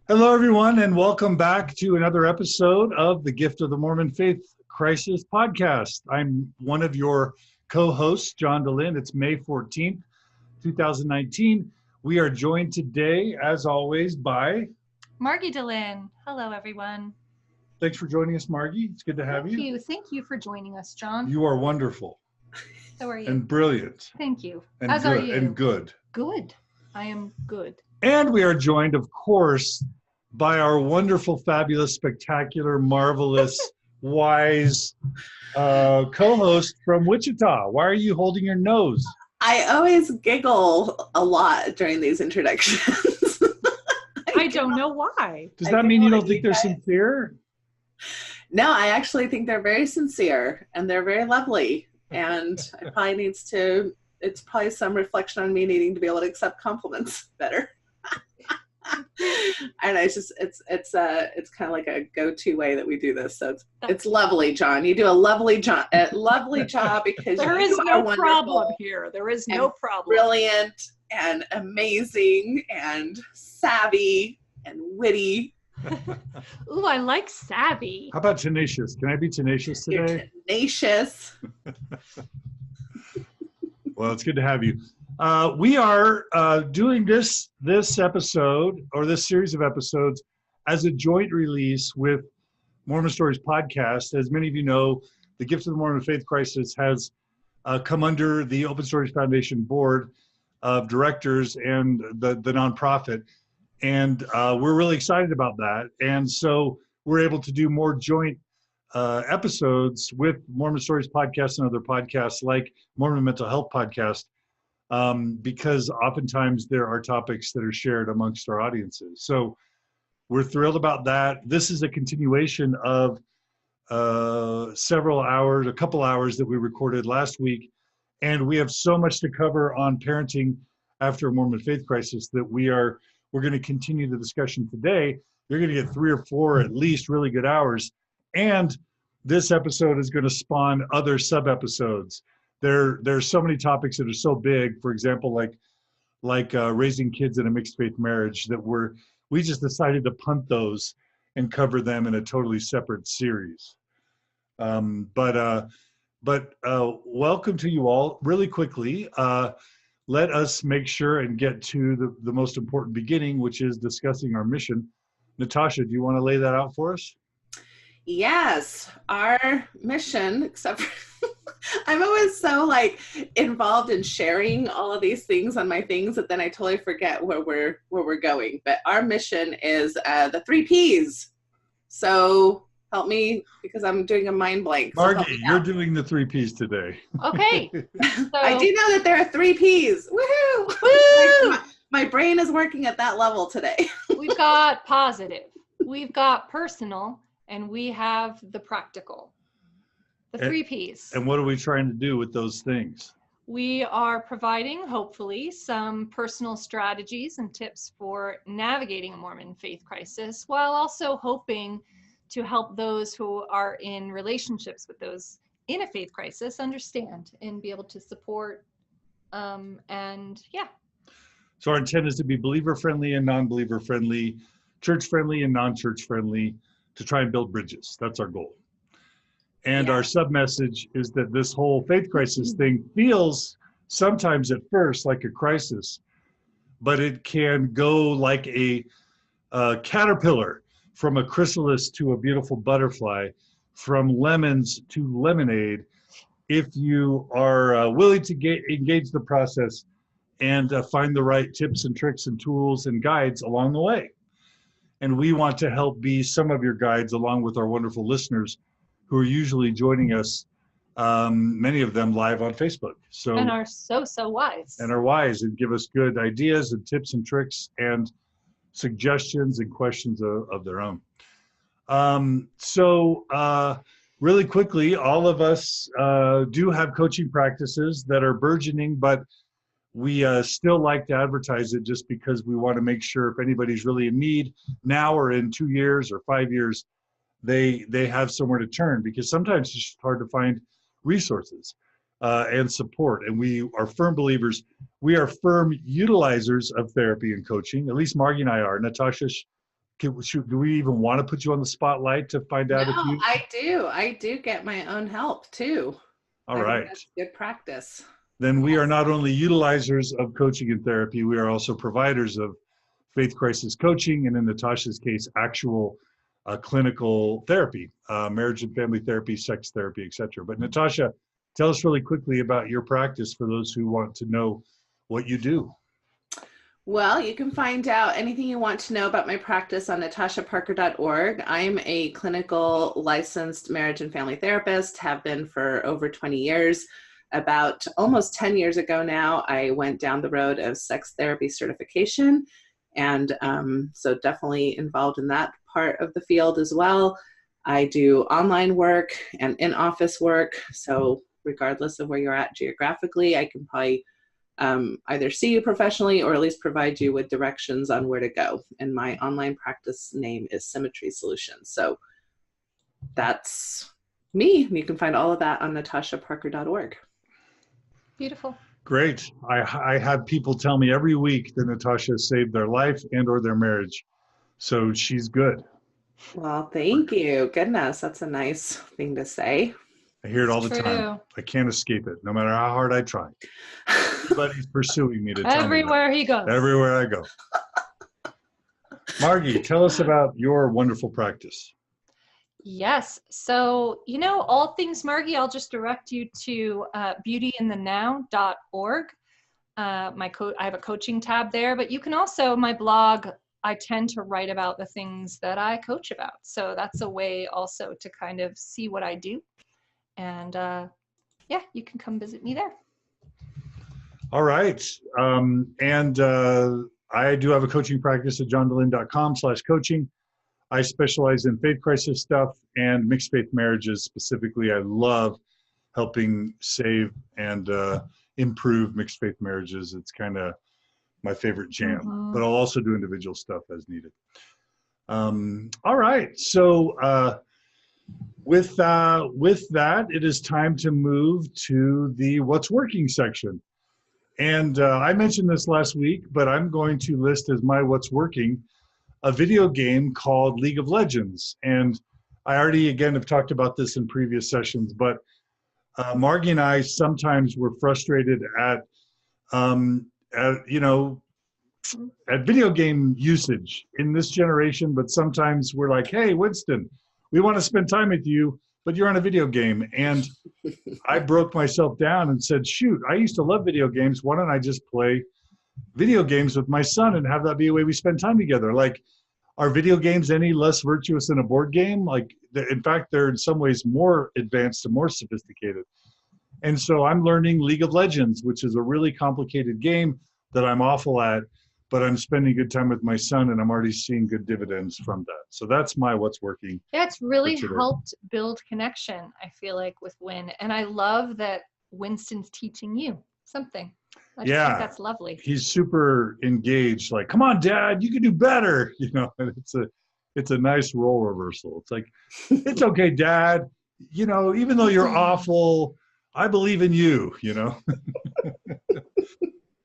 Hello, everyone, and welcome back to another episode of the Gift of the Mormon Faith Crisis podcast. I'm one of your co-hosts, John Dehlin. It's May 14th, 2019. We are joined today, as always, by Margi Dehlin. Hello, everyone. Thanks for joining us, Margi. It's good to have you. Thank you for joining us, John. You are wonderful. So are you. And brilliant. Thank you. And As good, are you. And good. Good. I am good. And we are joined, of course, by our wonderful, fabulous, spectacular, marvelous, wise co-host from Wichita. Why are you holding your nose? I always giggle a lot during these introductions. I don't know why. Does that mean you don't think they're sincere? No, I actually think they're very sincere and they're very lovely. And it's probably some reflection on me needing to be able to accept compliments better. And it's kind of like a go-to way that we do this. So it's lovely, John. You do a lovely job because there is no problem here. There is no problem. Brilliant and amazing and savvy and witty. Ooh, I like savvy. How about tenacious? Can I be tenacious today? You're tenacious. Well, it's good to have you. We are doing this episode, or this series of episodes, as a joint release with Mormon Stories podcast. As many of you know, the Gift of the Mormon Faith Crisis has come under the Open Stories Foundation board of directors and the nonprofit. And we're really excited about that. And so we're able to do more joint episodes with Mormon Stories podcast and other podcasts like Mormon Mental Health Podcast, because oftentimes there are topics that are shared amongst our audiences. So we're thrilled about that. This is a continuation of a couple hours that we recorded last week. And we have so much to cover on parenting after a Mormon faith crisis that we're going to continue the discussion today. You're going to get 3 or 4 at least really good hours. And this episode is going to spawn other sub-episodes. There's so many topics that are so big, for example, like raising kids in a mixed faith marriage, that we just decided to punt those and cover them in a totally separate series. But welcome to you all. Really quickly, let us make sure and get to the most important beginning, which is discussing our mission. Natasha, do you want to lay that out for us? Yes, our mission, except for I'm always so involved in sharing all of these things on my things that then I totally forget where we're going. But our mission is the 3 Ps. So help me, because I'm doing a mind blank. Margi, you're doing the 3 Ps today. Okay. So, I do know that there are 3 Ps. Woohoo! woo! My brain is working at that level today. We've got positive, we've got personal, and we have the practical. The 3 Ps. And what are we trying to do with those things? We are providing, hopefully, some personal strategies and tips for navigating a Mormon faith crisis, while also hoping to help those who are in relationships with those in a faith crisis understand and be able to support. And yeah. So our intent is to be believer-friendly and non-believer-friendly, church-friendly and non-church friendly, to try and build bridges. That's our goal. And our sub-message is that this whole faith crisis thing feels sometimes at first like a crisis, but it can go like a caterpillar from a chrysalis to a beautiful butterfly, from lemons to lemonade, if you are willing to engage the process and find the right tips and tricks and tools and guides along the way. And we want to help be some of your guides, along with our wonderful listeners who are usually joining us, many of them live on Facebook. And are so wise. And are wise and give us good ideas and tips and tricks and suggestions and questions of their own. Really quickly, all of us do have coaching practices that are burgeoning, but we still like to advertise it just because we want to make sure if anybody's really in need now or in 2 years or 5 years, they have somewhere to turn, because sometimes it's just hard to find resources and support. And we are firm believers. We are firm utilizers of therapy and coaching. At least Margi and I are. Natasha do we even want to put you on the spotlight to find out if No, you? I do get my own help too. All I think right. that's good practice. Then we are not only utilizers of coaching and therapy, we are also providers of faith crisis coaching, and in Natasha's case, actual clinical therapy, marriage and family therapy, sex therapy, etc. But Natasha, tell us really quickly about your practice for those who want to know what you do. Well, you can find out anything you want to know about my practice on natashaparker.org. I'm a clinical licensed marriage and family therapist, have been for over 20 years. About almost 10 years ago now, I went down the road of sex therapy certification. And so definitely involved in that part of the field as well. I do online work and in-office work. So regardless of where you're at geographically, I can probably either see you professionally or at least provide you with directions on where to go. And my online practice name is Symmetry Solutions. So that's me. You can find all of that on natashaparker.org. Beautiful. Great. I have people tell me every week that Natasha saved their life and or their marriage. So she's good. Well, thank you. Goodness, that's a nice thing to say. I hear it all the True. time. I can't escape it, no matter how hard I try. Everybody's pursuing me to tell me Everywhere he goes. everywhere I go. Margi, tell us about your wonderful practice. Yes. So, all things Margi, I'll just direct you to beautyinthenow.org. I have a coaching tab there, but you can also, my blog, I tend to write about the things that I coach about. So that's a way also to kind of see what I do. And you can come visit me there. All right. I do have a coaching practice at johndehlin.com/coaching. I specialize in faith crisis stuff and mixed faith marriages specifically. I love helping save and improve mixed faith marriages. It's kind of my favorite jam, but I'll also do individual stuff as needed. All right. So with that, it is time to move to the What's Working section. And I mentioned this last week, but I'm going to list as my What's Working a video game called League of Legends. And I already, again, have talked about this in previous sessions, but Margi and I sometimes were frustrated at video game usage in this generation, but sometimes we're like, hey, Winston, we want to spend time with you, but you're on a video game. And I broke myself down and said, shoot, I used to love video games. Why don't I just play video games with my son and have that be a way we spend time together? Like, are video games any less virtuous than a board game? Like, in fact, they're in some ways more advanced and more sophisticated. And so I'm learning League of Legends, which is a really complicated game that I'm awful at, but I'm spending good time with my son and I'm already seeing good dividends from that. So that's my What's Working. Yeah, it's really helped build connection, I feel like, with Win. And I love that Winston's teaching you something. I just think that's lovely. He's super engaged, like, come on, Dad, you can do better. It's a nice role reversal. It's like, it's okay, Dad. Even though you're awful, I believe in you,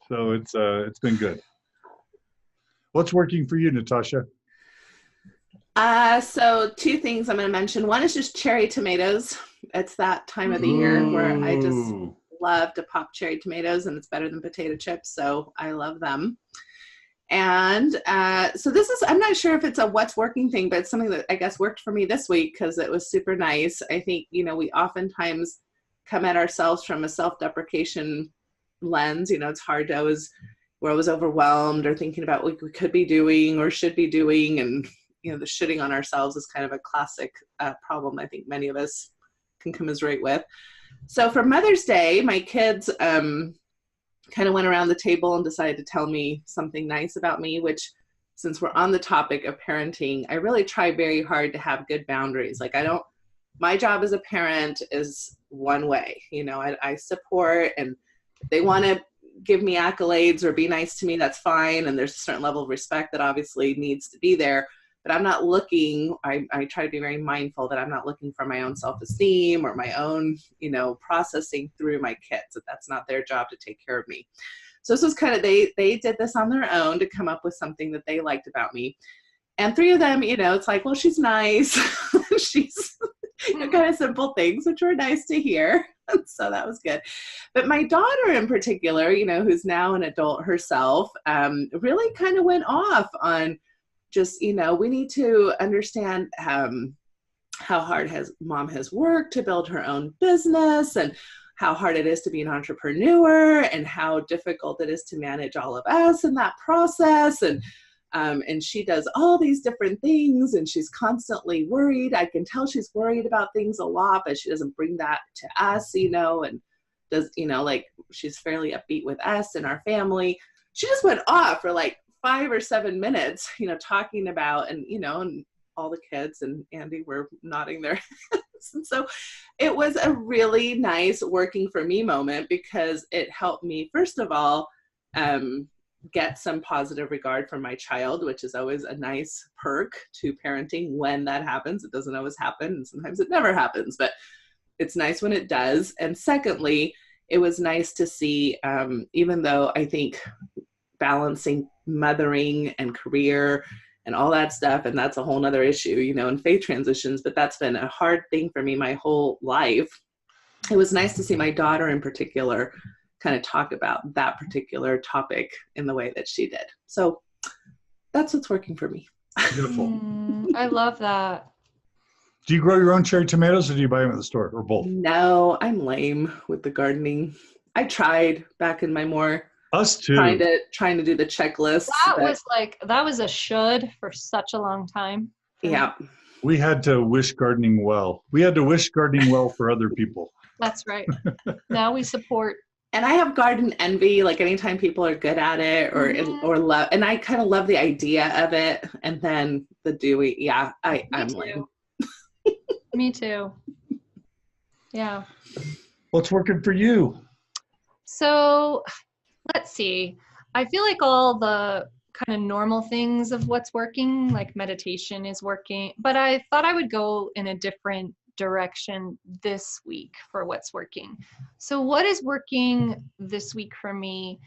So it's been good. What's working for you, Natasha? So 2 things I'm going to mention. One is just cherry tomatoes. It's that time of the year where I just love to pop cherry tomatoes, and it's better than potato chips, so I love them. And so this is, I'm not sure if it's a What's Working thing, but it's something that I guess worked for me this week because it was super nice. I think, we oftentimes come at ourselves from a self-deprecation lens. It's hard to we're always overwhelmed or thinking about what we could be doing or should be doing. And, the shooting on ourselves is kind of a classic problem I think many of us can commiserate with. So for Mother's Day, my kids kind of went around the table and decided to tell me something nice about me, which, since we're on the topic of parenting, I really try very hard to have good boundaries. Like, my job as a parent is one way, I support, and if they want to give me accolades or be nice to me, that's fine. And there's a certain level of respect that obviously needs to be there. But I'm not looking, I try to be very mindful that I'm not looking for my own self-esteem or my own, processing through my kids, that that's not their job to take care of me. So this was kind of, they did this on their own to come up with something that they liked about me. And 3 of them, it's like, well, she's nice. She's kind of simple things, which were nice to hear. So that was good. But my daughter in particular, who's now an adult herself, really kind of went off on just, we need to understand how hard mom has worked to build her own business, and how hard it is to be an entrepreneur, and how difficult it is to manage all of us in that process. And she does all these different things, and she's constantly worried. I can tell she's worried about things a lot, but she doesn't bring that to us, and does, like, she's fairly upbeat with us and our family. She just went off for like 5 or 7 minutes, talking about, and all the kids and Andy were nodding their heads. And so it was a really nice working for me moment, because it helped me, first of all, get some positive regard from my child, which is always a nice perk to parenting when that happens. It doesn't always happen, and sometimes it never happens, but it's nice when it does. And secondly, it was nice to see, even though I think balancing mothering and career and all that stuff, and that's a whole nother issue, in faith transitions, but that's been a hard thing for me my whole life. It was nice to see my daughter in particular kind of talk about that particular topic in the way that she did. So that's what's working for me. Beautiful. I love that. Do you grow your own cherry tomatoes, or do you buy them at the store, or both? No, I'm lame with the gardening. I tried back in my more Us too. Trying to do the checklist. That was a should for such a long time. Yeah. We had to wish gardening well. We had to wish gardening well for other people. That's right. Now we support. And I have garden envy, like anytime people are good at it or love, and I kind of love the idea of it. And then the doing, yeah, I'm lame. Me too. Yeah. What's working for you? So let's see. I feel like all the kind of normal things of what's working, like meditation is working, but I thought I would go in a different direction this week for what's working. So what is working this week for me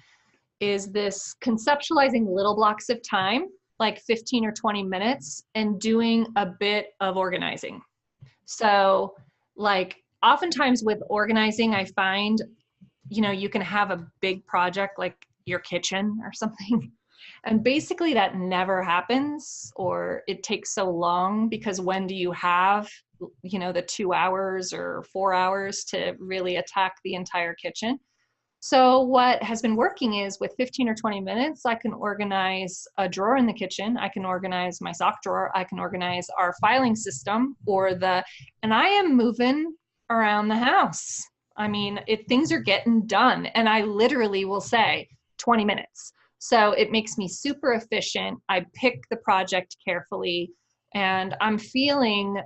is this conceptualizing little blocks of time, like 15 or 20 minutes, and doing a bit of organizing. So like oftentimes with organizing, I find, you can have a big project like your kitchen or something. And basically that never happens, or it takes so long, because when do you have, the 2 hours or 4 hours to really attack the entire kitchen? So what has been working is with 15 or 20 minutes, I can organize a drawer in the kitchen. I can organize my sock drawer. I can organize our filing system and I am moving around the house. I mean, things are getting done, and I literally will say 20 minutes. So it makes me super efficient. I pick the project carefully, and I'm feeling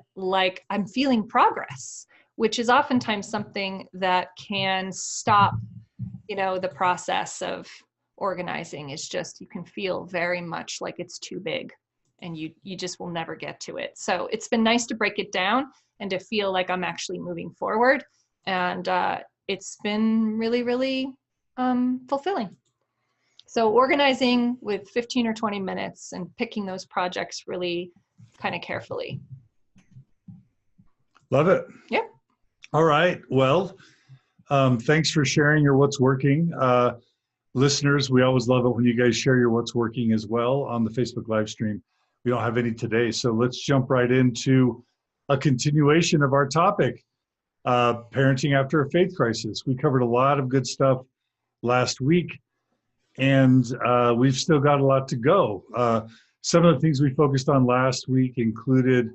progress, which is oftentimes something that can stop, the process of organizing. Is just, you can feel very much like it's too big, and you just will never get to it. So it's been nice to break it down and to feel like I'm actually moving forward. And it's been really, really fulfilling. So organizing with 15 or 20 minutes and picking those projects really kind of carefully. Love it. Yep. All right. Well, thanks for sharing your what's working. Listeners, we always love it when you guys share your what's working as well on the Facebook live stream. We don't have any today, so let's jump right into a continuation of our topic. Parenting after a faith crisis. We covered a lot of good stuff last week, and we've still got a lot to go. Some of the things we focused on last week included,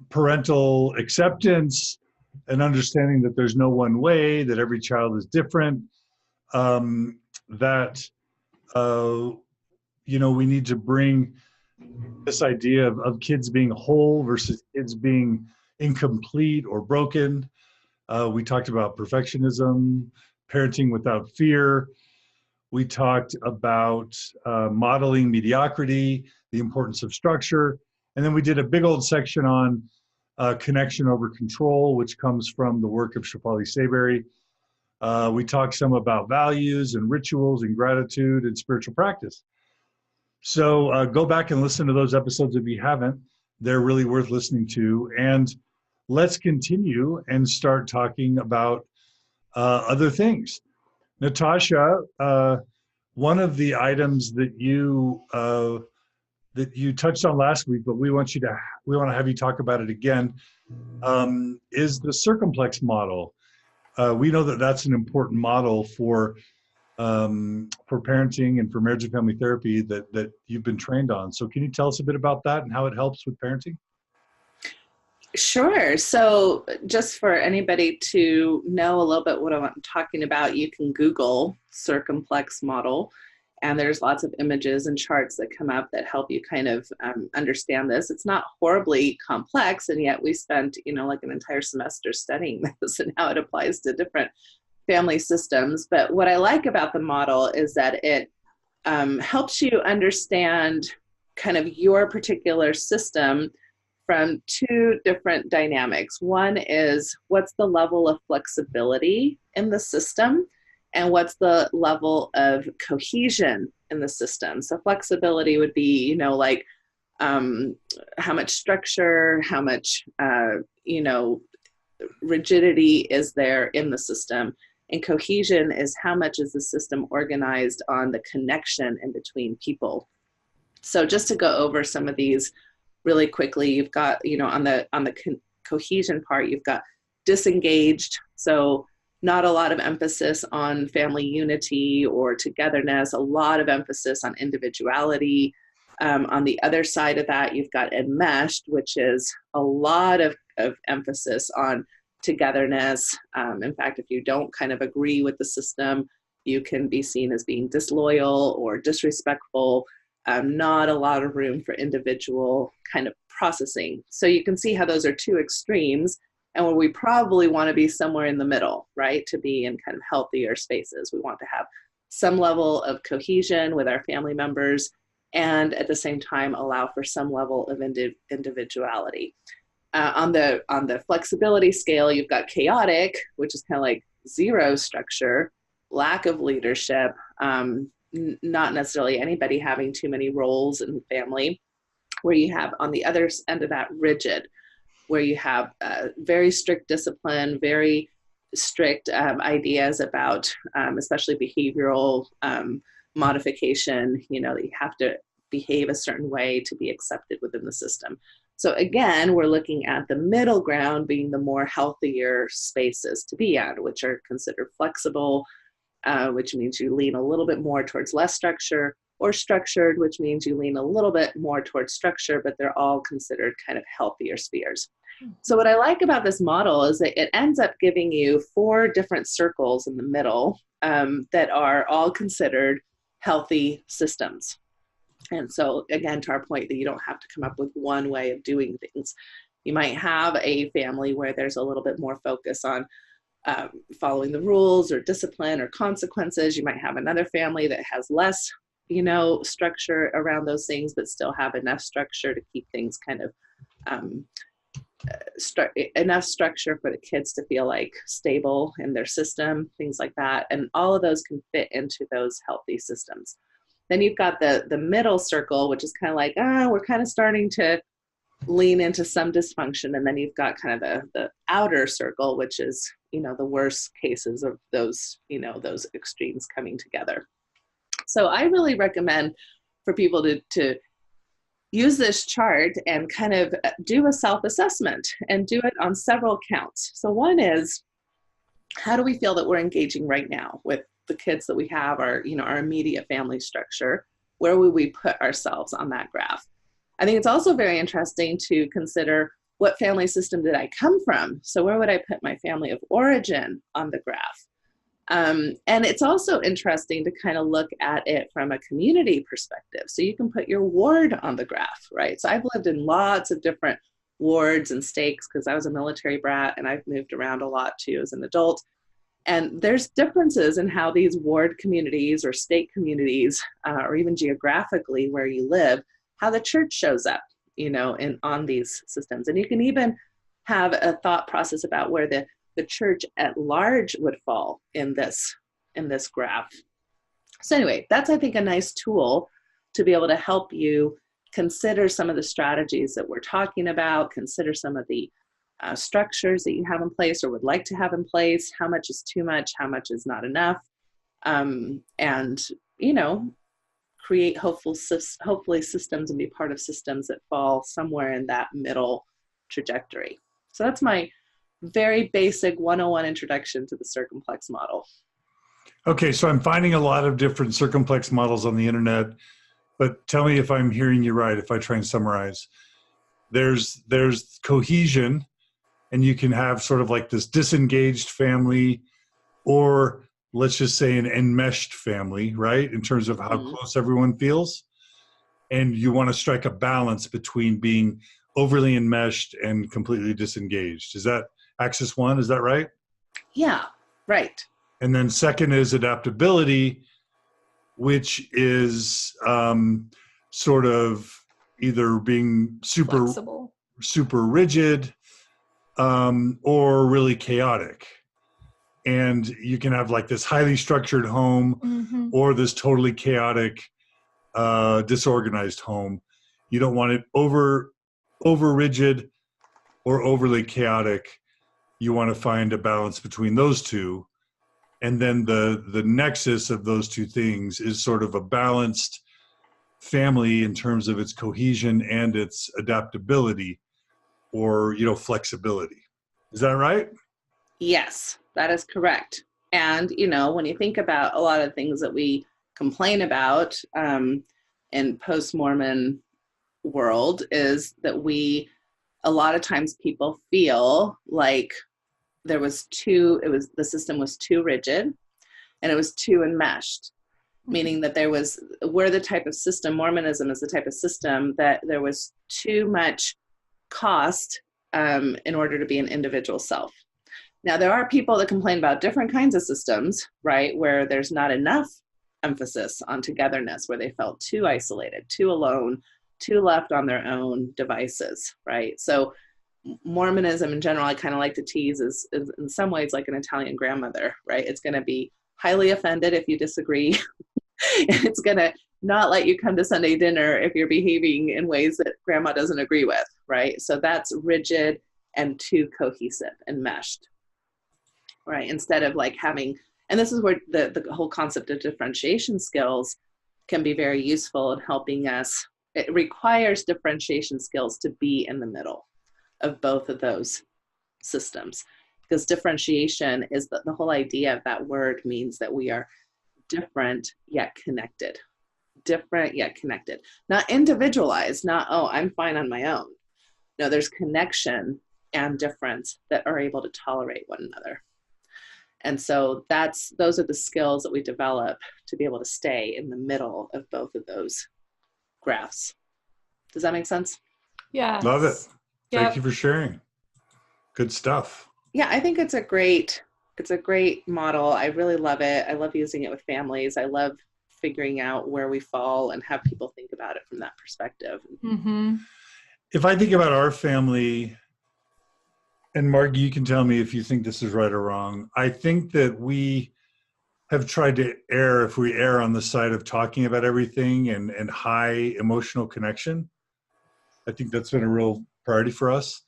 parental acceptance and understanding that there's no one way, that every child is different, that, we need to bring this idea of kids being whole versus kids being incomplete or broken. We talked about perfectionism, parenting without fear. We talked about modeling mediocrity, the importance of structure. And then we did a big old section on connection over control, which comes from the work of Shefali Saybury. We talked some about values and rituals and gratitude and spiritual practice. So go back and listen to those episodes if you haven't. They're really worth listening to. And let's continue and start talking about other things. Natasha, one of the items that you touched on last week, but we want to have you talk about it again, is the circumplex model. We know that that's an important model for parenting and for marriage and family therapy that you've been trained on. So can you tell us a bit about that and how it helps with parenting? Sure. So just for anybody to know a little bit what I'm talking about, you can Google circumplex model, and there's lots of images and charts that come up that help you kind of understand this. It's not horribly complex, and yet we spent, like an entire semester studying this and how it applies to different family systems. But what I like about the model is that it helps you understand kind of your particular system from two different dynamics. One is, what's the level of flexibility in the system, and what's the level of cohesion in the system? So flexibility would be, like how much structure, how much, rigidity is there in the system. And cohesion is how much is the system organized on the connection in between people. So just to go over some of these really quickly, you've got, on the cohesion part, you've got disengaged. So not a lot of emphasis on family unity or togetherness, a lot of emphasis on individuality. On the other side of that, you've got enmeshed, which is a lot of emphasis on togetherness. In fact, if you don't kind of agree with the system, you can be seen as being disloyal or disrespectful. Not a lot of room for individual kind of processing. So you can see how those are two extremes, and where we probably want to be somewhere in the middle, right? To be in kind of healthier spaces. We want to have some level of cohesion with our family members, and at the same time allow for some level of individuality. On the flexibility scale, you've got chaotic, which is kind of like zero structure, lack of leadership, not necessarily anybody having too many roles in the family, where you have on the other end of that rigid, where you have very strict discipline, very strict ideas about especially behavioral modification, that you have to behave a certain way to be accepted within the system. So again, we're looking at the middle ground being the more healthier spaces to be at, which are considered flexible, which means you lean a little bit more towards less structure, or structured, which means you lean a little bit more towards structure, but they're all considered kind of healthier spheres. So what I like about this model is that it ends up giving you 4 different circles in the middle that are all considered healthy systems. And so again, to our point that you don't have to come up with one way of doing things. You might have a family where there's a little bit more focus on following the rules or discipline or consequences. You might have another family that has less, structure around those things, but still have enough structure to keep things kind of enough structure for the kids to feel like stable in their system, things like that. And all of those can fit into those healthy systems. Then you've got the middle circle, which is kind of like, we're kind of starting to lean into some dysfunction. And then you've got kind of the outer circle, which is, the worst cases of those, those extremes coming together. So I really recommend for people to use this chart and kind of do a self-assessment and do it on several counts. So one is, how do we feel that we're engaging right now with the kids that we have, our immediate family structure? Where would we put ourselves on that graph? I think it's also very interesting to consider, what family system did I come from? So where would I put my family of origin on the graph? And it's also interesting to kind of look at it from a community perspective. So you can put your ward on the graph, right? So I've lived in lots of different wards and stakes because I was a military brat, and I've moved around a lot too as an adult. And there's differences in how these ward communities or state communities, or even geographically where you live, how the church shows up, on these systems. And you can even have a thought process about where the church at large would fall in this graph. So anyway, that's, I think, a nice tool to be able to help you consider some of the strategies that we're talking about, consider some of the structures that you have in place or would like to have in place, how much is too much, how much is not enough, and, you know, create hopefully systems and be part of systems that fall somewhere in that middle trajectory. So that's my very basic 101 introduction to the circumplex model. Okay, so I'm finding a lot of different circumplex models on the internet, but tell me if I'm hearing you right, if I try and summarize. There's cohesion, and you can have sort of like this disengaged family, or let's just say an enmeshed family, right? In terms of how close everyone feels. And you want to strike a balance between being overly enmeshed and completely disengaged. Is that axis one? Is that right? Yeah, right. And then second is adaptability, which is sort of either being super Flexible. super rigid or really chaotic. And you can have like this highly structured home or this totally chaotic, disorganized home. You don't want it over rigid or overly chaotic. You want to find a balance between those two. And then the nexus of those two things is sort of a balanced family in terms of its cohesion and its adaptability, or, you know, flexibility. Is that right? Yes, that is correct. And, you know, when you think about a lot of things that we complain about in post-Mormon world, is that a lot of times people feel like the system was too rigid and it was too enmeshed, meaning that Mormonism is the type of system that there was too much cost in order to be an individual self. Now, there are people that complain about different kinds of systems, right, where there's not enough emphasis on togetherness, where they felt too isolated, too alone, too left on their own devices, right? So Mormonism in general, I kind of like to tease, is in some ways like an Italian grandmother, right? It's going to be highly offended if you disagree. It's going to not let you come to Sunday dinner if you're behaving in ways that grandma doesn't agree with, right? So that's rigid and too cohesive and meshed, right? Instead of like having, and this is where the whole concept of differentiation skills can be very useful in helping us. It requires differentiation skills to be in the middle of both of those systems, because differentiation is the whole idea of that word means that we are different yet connected. Different yet connected. Not individualized, not, oh, I'm fine on my own. No, there's connection and difference that are able to tolerate one another. And so those are the skills that we develop to be able to stay in the middle of both of those graphs. Does that make sense? Yeah. Love it. Yep. Thank you for sharing. Good stuff. Yeah, I think it's a great model. I really love it. I love using it with families. I love figuring out where we fall and have people think about it from that perspective. Mm-hmm. If I think about our family, and Margi, you can tell me if you think this is right or wrong. I think that we have tried to if we err on the side of talking about everything and high emotional connection. I think that's been a real priority for us.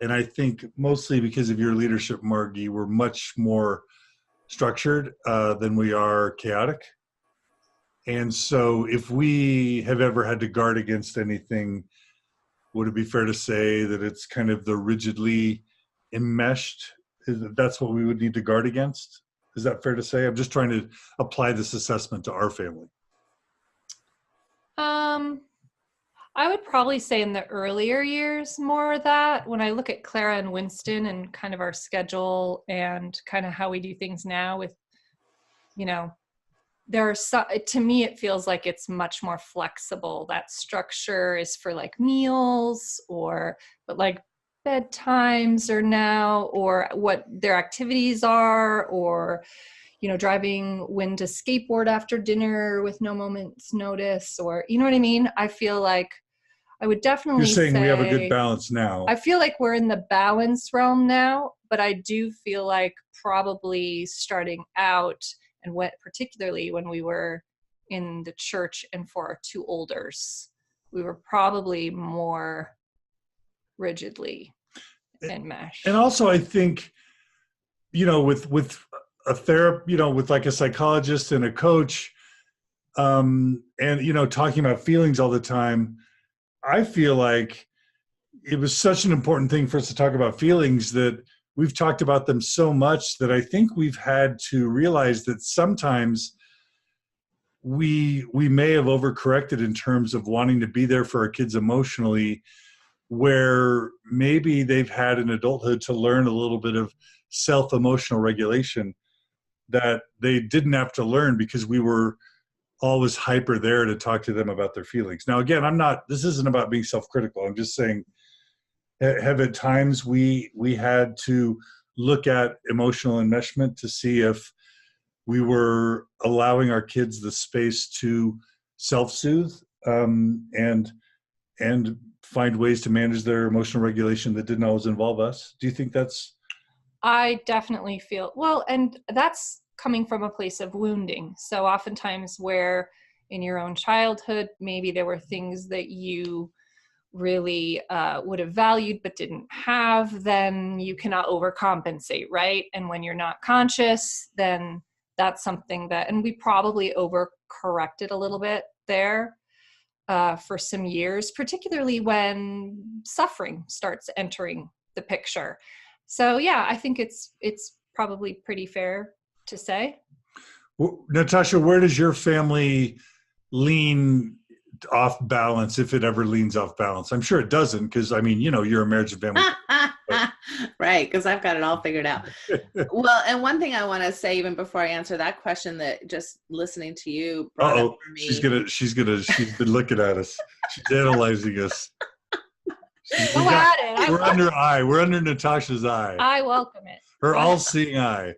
And I think mostly because of your leadership, Margi, we're much more structured than we are chaotic. And so if we have ever had to guard against anything, would it be fair to say that it's kind of the rigidly enmeshed? That's what we would need to guard against? Is that fair to say? I'm just trying to apply this assessment to our family. I would probably say in the earlier years more of that. When I look at Clara and Winston and kind of our schedule and kind of how we do things now with, you know, to me, it feels like it's much more flexible. That structure is for like meals but like bedtimes are now, or what their activities are, or, you know, driving Wynn to skateboard after dinner with no moment's notice, or, you know what I mean? I feel like I would definitely You're saying say, we have a good balance now. I feel like we're in the balance realm now, but I do feel like probably starting out, and particularly when we were in the church and for our two olders, we were probably more rigidly enmeshed. And also, I think, with a therapist, with like a psychologist and a coach, and, talking about feelings all the time, I feel like it was such an important thing for us to talk about feelings that we've talked about them so much that I think we've had to realize that sometimes we may have overcorrected in terms of wanting to be there for our kids emotionally, where maybe they've had in adulthood to learn a little bit of self-emotional regulation that they didn't have to learn because we were always hyper there to talk to them about their feelings. Now, again, this isn't about being self-critical. I'm just saying, have at times we had to look at emotional enmeshment to see if we were allowing our kids the space to self-soothe, and find ways to manage their emotional regulation that didn't always involve us. Do you think that's? I definitely feel, well, and that's coming from a place of wounding. So oftentimes where in your own childhood, maybe there were things that you really would have valued but didn't have, then you cannot overcompensate, right? And when you're not conscious, then that's something that, and we probably overcorrected a little bit there for some years, particularly when suffering starts entering the picture. So yeah, I think it's probably pretty fair to say. Well, Natasha, where does your family lean off balance, if it ever leans off balance? I'm sure it doesn't, because you're a marriage and family. Right, because I've got it all figured out. Well, and one thing I want to say even before I answer that question, that just listening to you brought up for me. She's been looking at us. She's analyzing us. Go at it. We're under Natasha's eye. I welcome it. Her all-seeing eye.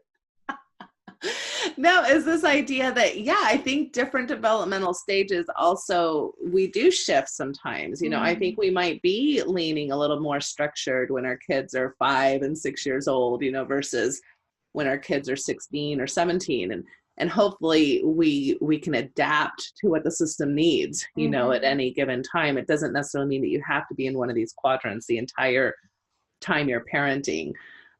No, is this idea that, I think different developmental stages also, we do shift sometimes. I think we might be leaning a little more structured when our kids are 5 and 6 years old, versus when our kids are 16 or 17. And hopefully we can adapt to what the system needs, at any given time. It doesn't necessarily mean that you have to be in one of these quadrants the entire time you're parenting.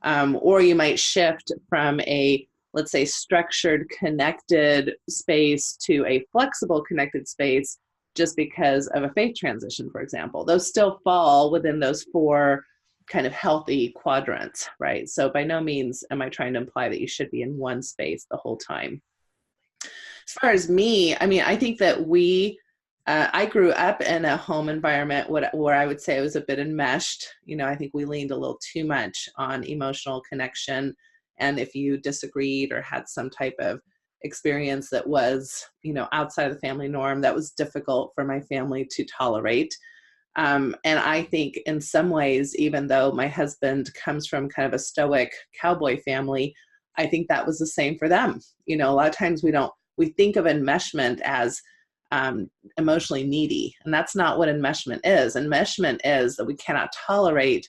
Or you might shift from a, let's say, structured, connected space to a flexible, connected space just because of a faith transition, for example. Those still fall within those 4 kind of healthy quadrants, right? So by no means am I trying to imply that you should be in one space the whole time. As far as me, I think that I grew up in a home environment where I would say I was a bit enmeshed. I think we leaned a little too much on emotional connection. And if you disagreed or had some type of experience that was, outside of the family norm, that was difficult for my family to tolerate. And I think in some ways, even though my husband comes from kind of a stoic cowboy family, I think that was the same for them. A lot of times we think of enmeshment as emotionally needy, and that's not what enmeshment is. Enmeshment is that we cannot tolerate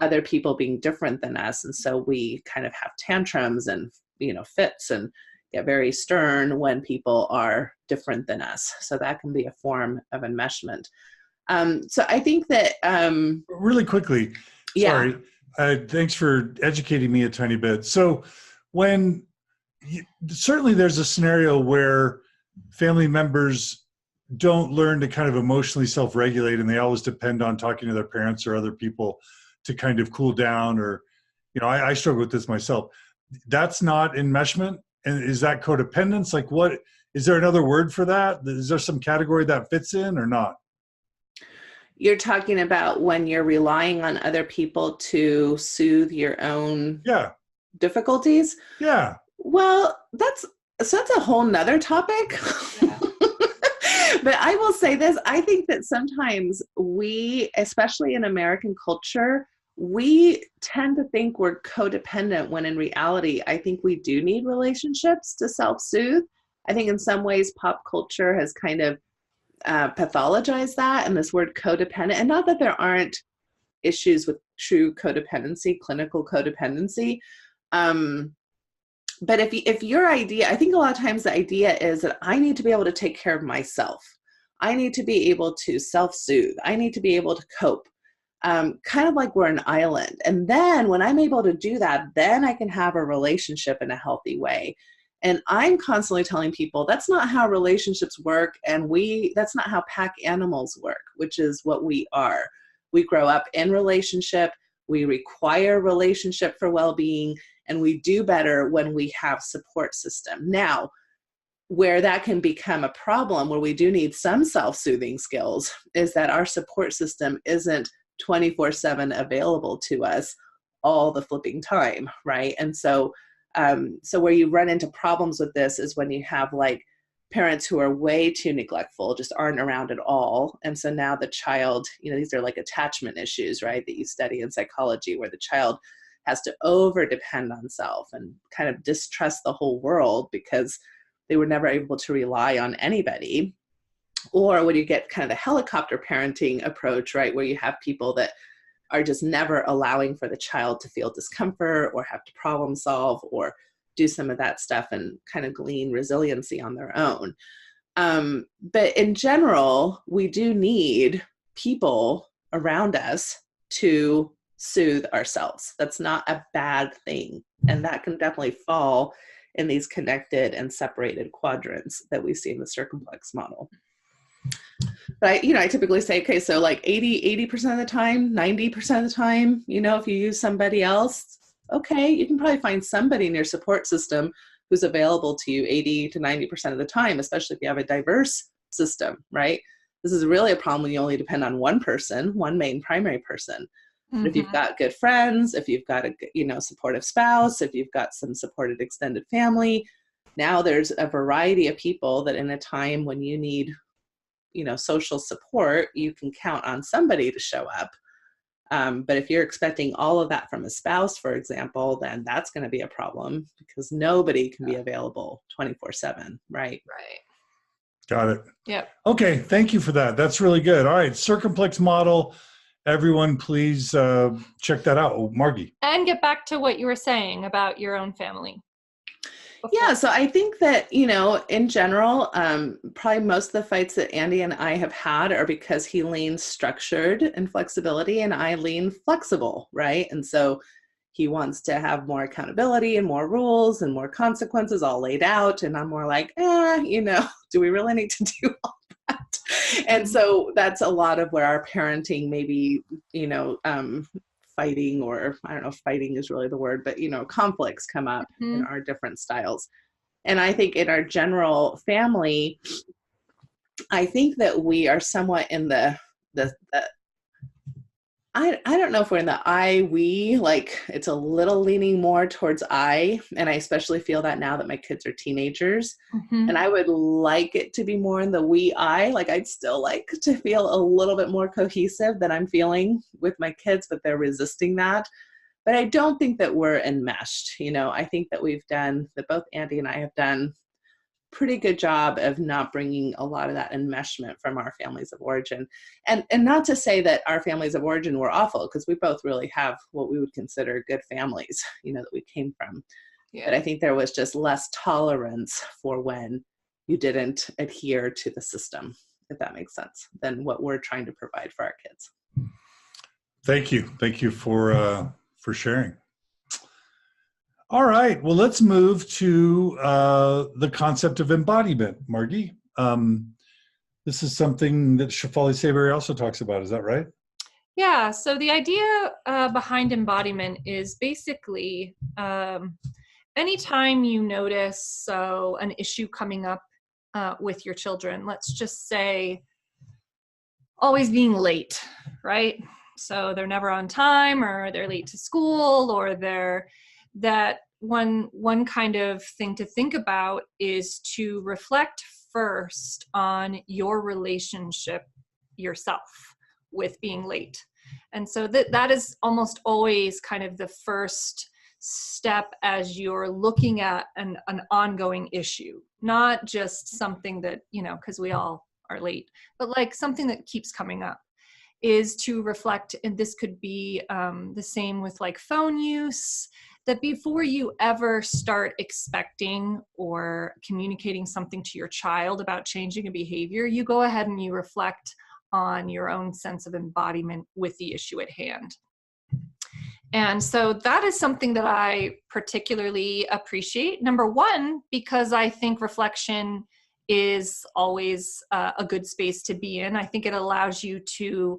other people being different than us. And so we kind of have tantrums and, fits and get very stern when people are different than us. So that can be a form of enmeshment. So I think that... really quickly, sorry, thanks for educating me a tiny bit. So certainly there's a scenario where family members don't learn to kind of emotionally self-regulate, and they always depend on talking to their parents or other people to kind of cool down, or, I struggle with this myself. That's not enmeshment. And is that codependence? Like, what, is there another word for that? Is there some category that fits in or not? You're talking about when you're relying on other people to soothe your own difficulties? Yeah. Well, that's a whole nother topic. Yeah. But I will say this, I think that sometimes we, especially in American culture, we tend to think we're codependent when in reality, I think we do need relationships to self-soothe. I think in some ways pop culture has kind of pathologized that, and this word codependent, and not that there aren't issues with true codependency, clinical codependency. But if your idea, I think a lot of times the idea is that I need to be able to take care of myself. I need to be able to self-soothe. I need to be able to cope. Kind of like we're an island. And then when I'm able to do that, then I can have a relationship in a healthy way. And I'm constantly telling people that's not how relationships work. And that's not how pack animals work, which is what we are. We grow up in relationship. We require relationship for well-being, and we do better when we have support system. Now, where that can become a problem, where we do need some self-soothing skills, is that our support system isn't 24/7 available to us all the flipping time, right? And so where you run into problems with this is when you have like parents who are way too neglectful, just aren't around at all. And so now the child, these are like attachment issues, right, that you study in psychology, where the child has to over depend on self and kind of distrust the whole world because they were never able to rely on anybody. Or when you get kind of the helicopter parenting approach, right, where you have people that are just never allowing for the child to feel discomfort or have to problem solve or do some of that stuff and kind of glean resiliency on their own. But in general, we do need people around us to soothe ourselves. That's not a bad thing. And that can definitely fall in these connected and separated quadrants that we see in the circumplex model. But I typically say, okay, so like 80% of the time, 90% of the time, if you use somebody else, okay, you can probably find somebody in your support system who's available to you 80 to 90% of the time, especially if you have a diverse system, right? This is really a problem when you only depend on one person, one main primary person. Mm-hmm. But if you've got good friends, if you've got a supportive spouse, if you've got some supported extended family, now there's a variety of people that in a time when you need social support, you can count on somebody to show up. But if you're expecting all of that from a spouse, for example, then that's going to be a problem because nobody can be available 24/7, right? Right. Got it. Yep. Okay. Thank you for that. That's really good. All right. Circumplex model. Everyone, please check that out. Oh, Margi. And get back to what you were saying about your own family. Yeah, so I think that, in general, probably most of the fights that Andy and I have had are because he leans structured and flexibility and I lean flexible, right? And so he wants to have more accountability and more rules and more consequences all laid out. And I'm more like, do we really need to do all that? And so that's a lot of where our parenting maybe, fighting, or I don't know if fighting is really the word, but conflicts come up in our different styles. And I think in our general family, I think that we are somewhat in the I don't know if we're in the we, like it's a little leaning more towards I, and I especially feel that now that my kids are teenagers. Mm-hmm. And I would like it to be more in the we, I, like I'd still like to feel a little bit more cohesive than I'm feeling with my kids, but they're resisting that. But I don't think that we're enmeshed. I think that both Andy and I have done pretty good job of not bringing a lot of that enmeshment from our families of origin. And not to say that our families of origin were awful, because we both really have what we would consider good families, that we came from. Yeah. But I think there was just less tolerance for when you didn't adhere to the system, if that makes sense, than what we're trying to provide for our kids. Thank you. Thank you for sharing. All right. Well, let's move to the concept of embodiment, Margi. This is something that Shefali Saberi also talks about. Is that right? Yeah. So the idea behind embodiment is basically anytime you notice an issue coming up with your children, let's just say always being late, right? So they're never on time, or they're late to school, or that one kind of thing to think about is to reflect first on your relationship yourself with being late. And so that is almost always kind of the first step as you're looking at an ongoing issue, not just something that, because we all are late, but like something that keeps coming up, is to reflect. And this could be the same with like phone use. that before you ever start expecting or communicating something to your child about changing a behavior, you go ahead and you reflect on your own sense of embodiment with the issue at hand. And so that is something that I particularly appreciate. Number one, because I think reflection is always a good space to be in. I think it allows you to,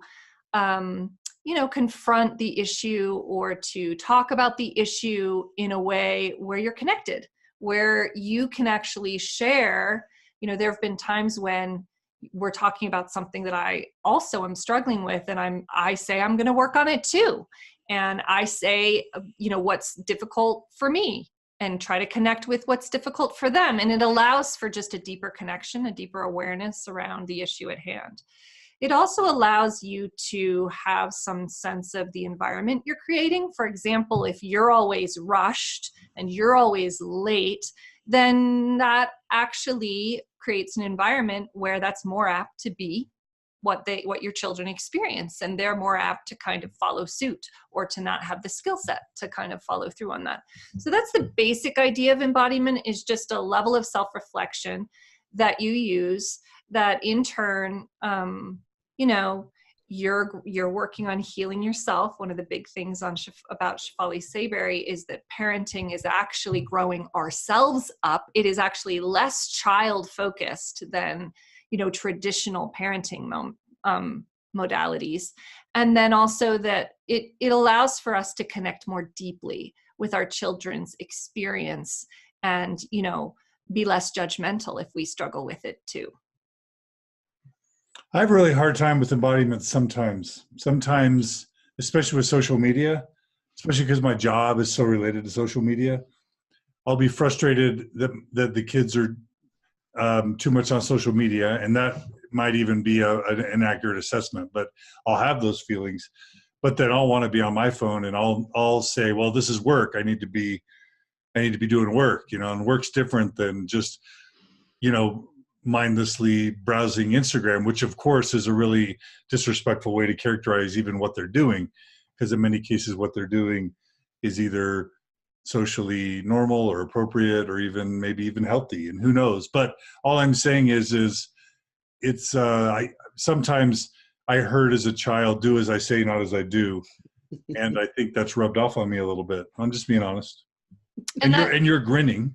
confront the issue or to talk about the issue in a way where you're connected, where you can actually share. There have been times when we're talking about something that I also am struggling with, and I say I'm going to work on it too. And I say, what's difficult for me, and try to connect with what's difficult for them. And it allows for just a deeper connection, a deeper awareness around the issue at hand. It also allows you to have some sense of the environment you're creating. For example, if you're always rushed and you're always late, then that actually creates an environment where that's more apt to be what your children experience, and they're more apt to kind of follow suit or to not have the skill set to kind of follow through on that. So that's the basic idea of embodiment, is just a level of self-reflection that you use that in turn, you're working on healing yourself. One of the big things about Shefali Saybury is that parenting is actually growing ourselves up. It is actually less child focused than traditional parenting modalities. And then also that it allows for us to connect more deeply with our children's experience and, be less judgmental if we struggle with it too. I have a really hard time with embodiment sometimes, especially with social media, especially because my job is so related to social media. I'll be frustrated that the kids are too much on social media, and that might even be an accurate assessment, but I'll have those feelings. But then I'll want to be on my phone, and I'll say, well, this is work. I need to be doing work, and work's different than just, mindlessly browsing Instagram, which of course is a really disrespectful way to characterize even what they're doing, because in many cases what they're doing is either socially normal or appropriate or maybe even healthy, and who knows. But all I'm saying is it's sometimes I heard as a child, do as I say, not as I do. And I think that's rubbed off on me a little bit. I'm just being honest. And you're grinning.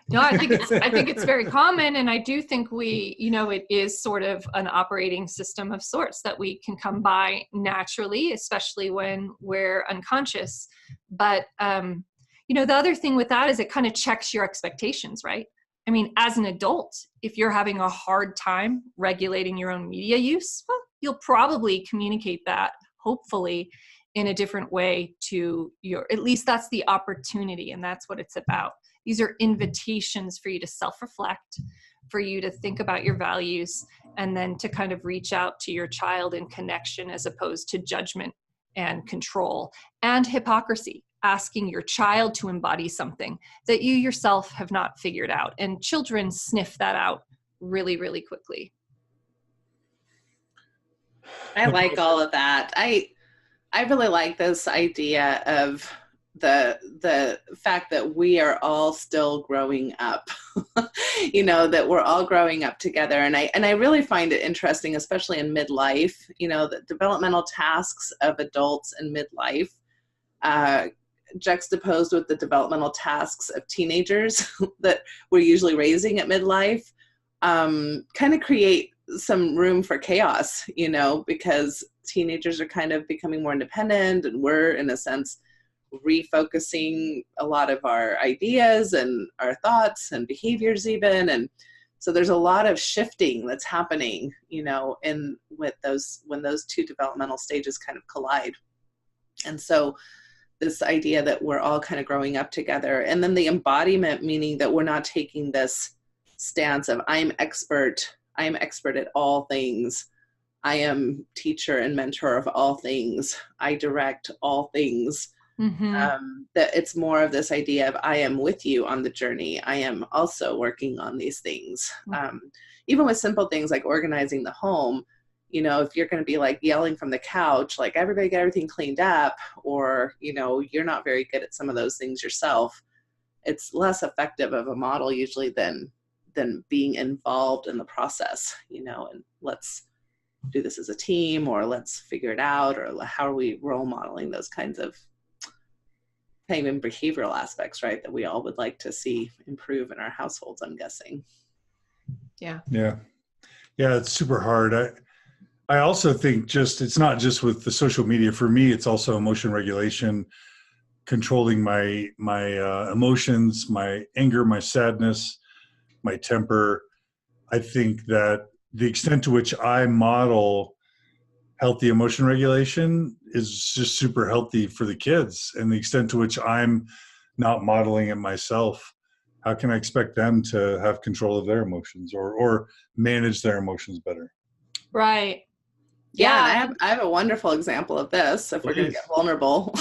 No, I think it's very common. And I do think it is sort of an operating system of sorts that we can come by naturally, especially when we're unconscious. But, the other thing with that is it kind of checks your expectations, right? I mean, as an adult, if you're having a hard time regulating your own media use, well, you'll probably communicate that, hopefully, in a different way to at least that's the opportunity, and that's what it's about. These are invitations for you to self-reflect, for you to think about your values, and then to kind of reach out to your child in connection as opposed to judgment and control and hypocrisy, asking your child to embody something that you yourself have not figured out. And children sniff that out really, really quickly. I like all of that. I really like this idea of the fact that we are all still growing up, that we're all growing up together. And I really find it interesting, especially in midlife, the developmental tasks of adults in midlife, juxtaposed with the developmental tasks of teenagers that we're usually raising at midlife, kind of create some room for chaos, because teenagers are kind of becoming more independent, and we're, in a sense, refocusing a lot of our ideas and our thoughts and behaviors even. And so there's a lot of shifting that's happening, when those two developmental stages kind of collide. And so this idea that we're all kind of growing up together, and then the embodiment, meaning that we're not taking this stance of I'm expert at all things. I am teacher and mentor of all things. I direct all things. Mm-hmm. That it's more of this idea of I am with you on the journey. I am also working on these things. Mm-hmm. Even with simple things like organizing the home, you know, if you're going to be like yelling from the couch, like everybody get everything cleaned up, or, you know, you're not very good at some of those things yourself, it's less effective of a model usually than being involved in the process, you know, and let's do this as a team, or let's figure it out, or how are we role modeling those kinds of even behavioral aspects, right, that we all would like to see improve in our households, I'm guessing. Yeah. Yeah. Yeah, it's super hard. I also think it's not just with the social media. For me, it's also emotion regulation, controlling my emotions, my anger, my sadness, my temper. I think that the extent to which I model healthy emotion regulation is just super healthy for the kids. And the extent to which I'm not modeling it myself, how can I expect them to have control of their emotions or manage their emotions better? Right. Yeah, and I have a wonderful example of this, if we're going to get vulnerable.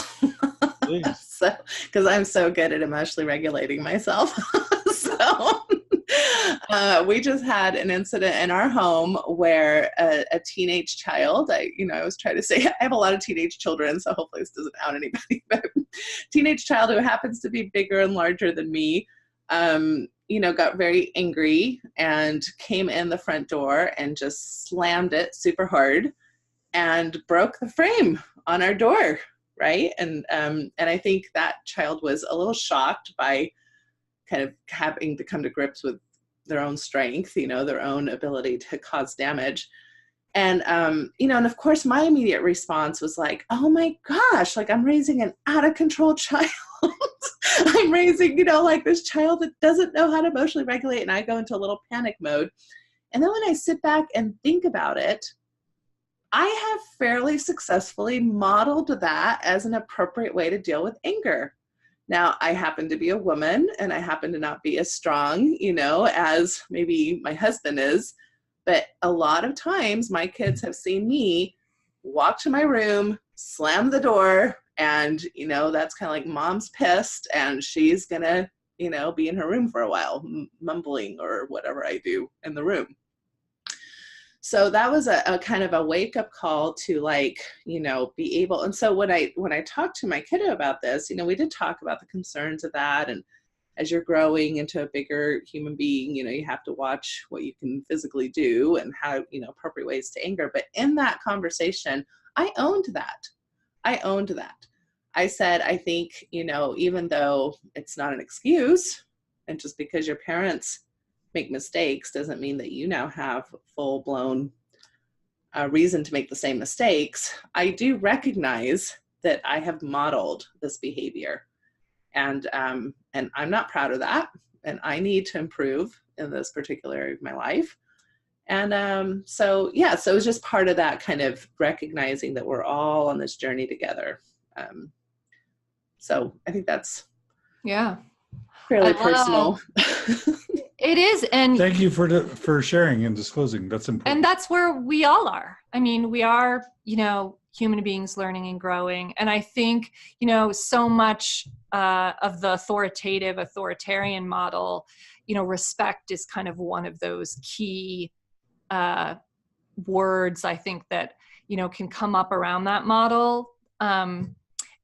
So, because I'm so good at emotionally regulating myself. So we just had an incident in our home where a teenage child, I was trying to say, I have a lot of teenage children, so hopefully this doesn't out anybody, but teenage child who happens to be bigger and larger than me, got very angry and came in the front door and just slammed it super hard and broke the frame on our door, right? And I think that child was a little shocked by kind of having to come to grips with their own strength, their own ability to cause damage. And, and of course my immediate response was like, oh my gosh, like I'm raising an out of control child. I'm raising, like this child that doesn't know how to emotionally regulate. And I go into a little panic mode. And then when I sit back and think about it, I have fairly successfully modeled that as an appropriate way to deal with anger. Now, I happen to be a woman and I happen to not be as strong, as maybe my husband is. But a lot of times my kids have seen me walk to my room, slam the door, and, that's kind of like mom's pissed and she's going to, be in her room for a while, mumbling or whatever I do in the room. So that was a kind of a wake up call to be able. And so when I talked to my kiddo about this, we did talk about the concerns of that. And as you're growing into a bigger human being, you have to watch what you can physically do and how, appropriate ways to anger. But in that conversation, I owned that. I said, I think, even though it's not an excuse, and just because your parents make mistakes doesn't mean that you now have full-blown reason to make the same mistakes. I do recognize that I have modeled this behavior, and I'm not proud of that, and I need to improve in this particular area of my life. And so it was just part of that kind of recognizing that we're all on this journey together. So I think that's fairly personal. It is. And thank you for sharing and disclosing. That's important. And that's where we all are. I mean, we are, human beings learning and growing. And I think, so much of the authoritarian model, respect is kind of one of those key words, I think, that, can come up around that model.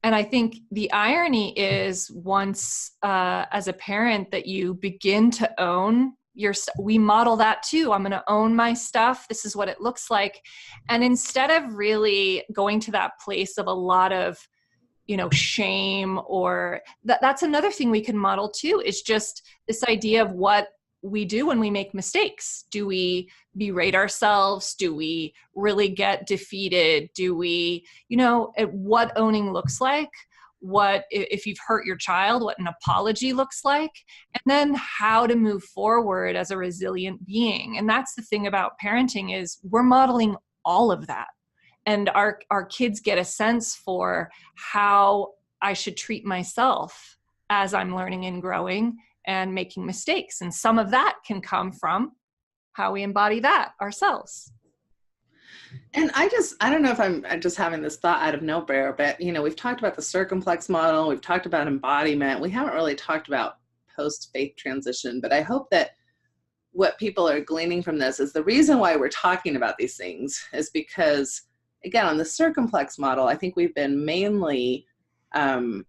And I think the irony is once as a parent that you begin to own we model that too. I'm going to own my stuff. This is what it looks like. And instead of really going to that place of a lot of, shame, or that's another thing we can model too, is just this idea of what we do when we make mistakes. Do we berate ourselves? Do we really get defeated? Do we, what owning looks like? What, if you've hurt your child, what an apology looks like, and then how to move forward as a resilient being. And that's the thing about parenting, is we're modeling all of that. And our kids get a sense for how I should treat myself as I'm learning and growing and making mistakes. And some of that can come from how we embody that ourselves. And I don't know if I'm just having this thought out of nowhere, but, we've talked about the circumplex model. We've talked about embodiment. We haven't really talked about post-faith transition, but I hope that what people are gleaning from this is the reason why we're talking about these things is because, again, on the circumplex model, I think we've been mainly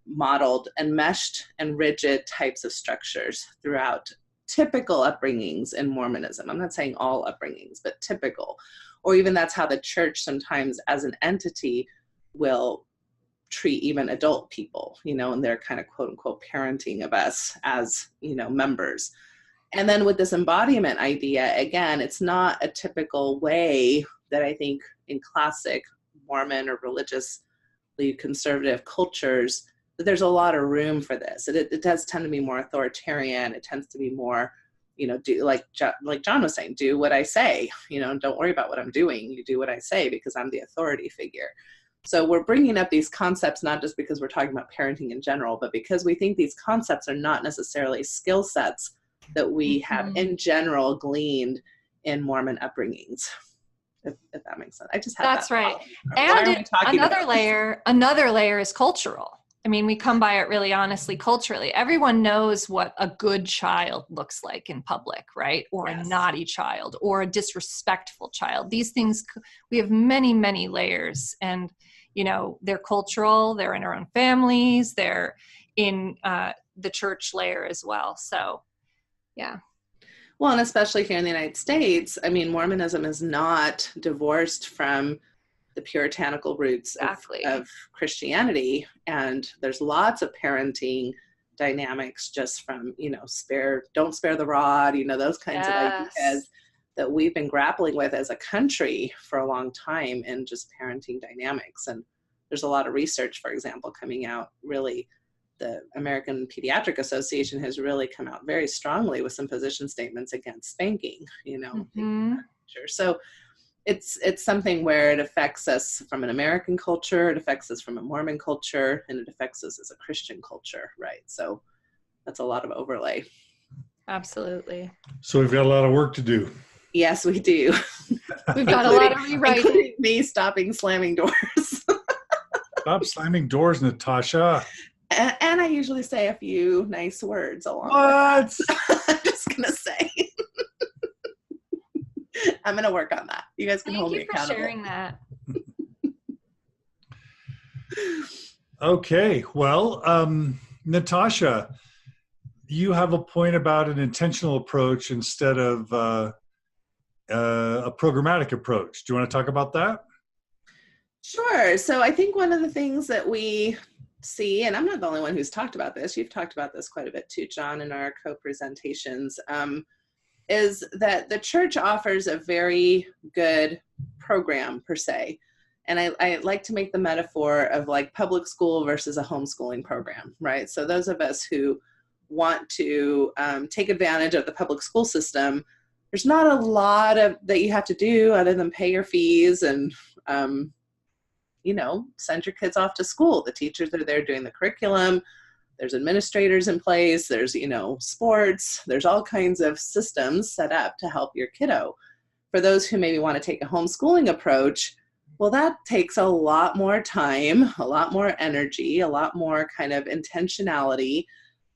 modeled and meshed and rigid types of structures throughout typical upbringings in Mormonism. I'm not saying all upbringings, but typical. Or even that's how the church sometimes as an entity will treat even adult people, and they're kind of quote unquote parenting of us as, members. And then with this embodiment idea, again, it's not a typical way that I think in classic Mormon or religiously conservative cultures, that there's a lot of room for this. It does tend to be more authoritarian. It tends to be more, do like John was saying, do what I say, don't worry about what I'm doing. You do what I say because I'm the authority figure. So we're bringing up these concepts, not just because we're talking about parenting in general, but because we think these concepts are not necessarily skill sets that we have in general gleaned in Mormon upbringings, if that makes sense. I just had That's that right. thought. And another layer is cultural. I mean, we come by it really honestly culturally. Everyone knows what a good child looks like in public, right? Or Yes. a naughty child or a disrespectful child. These things, we have many, many layers, and they're cultural, they're in our own families, they're in the church layer as well. So yeah. Well, and especially here in the United States, I mean, Mormonism is not divorced from the puritanical roots of Christianity. And there's lots of parenting dynamics just from, don't spare the rod, those kinds of ideas that we've been grappling with as a country for a long time in just parenting dynamics. And there's a lot of research, for example, coming out. Really, the American Pediatric Association has really come out very strongly with some position statements against spanking, So it's something where it affects us from an American culture, it affects us from a Mormon culture, and it affects us as a Christian culture, right? So that's a lot of overlay. Absolutely. So we've got a lot of work to do. Yes, we do. We've got a lot of rewriting. Including me stopping slamming doors. Stop slamming doors, Natasha. And I usually say a few nice words along What? with that. I'm just going to say. I'm going to work on that. You guys can hold me accountable. Thank you for sharing that. Okay. Well, Natasha, you have a point about an intentional approach instead of a programmatic approach. Do you want to talk about that? Sure. So I think one of the things that we see, and I'm not the only one who's talked about this, you've talked about this quite a bit too, John, in our co-presentations, is that the church offers a very good program per se. And I like to make the metaphor of like public school versus a homeschooling program, right? So those of us who want to take advantage of the public school system, there's not a lot that you have to do other than pay your fees and, send your kids off to school. The teachers are there doing the curriculum. There's administrators in place. There's, sports. There's all kinds of systems set up to help your kiddo. For those who maybe want to take a homeschooling approach, well, that takes a lot more time, a lot more energy, a lot more kind of intentionality.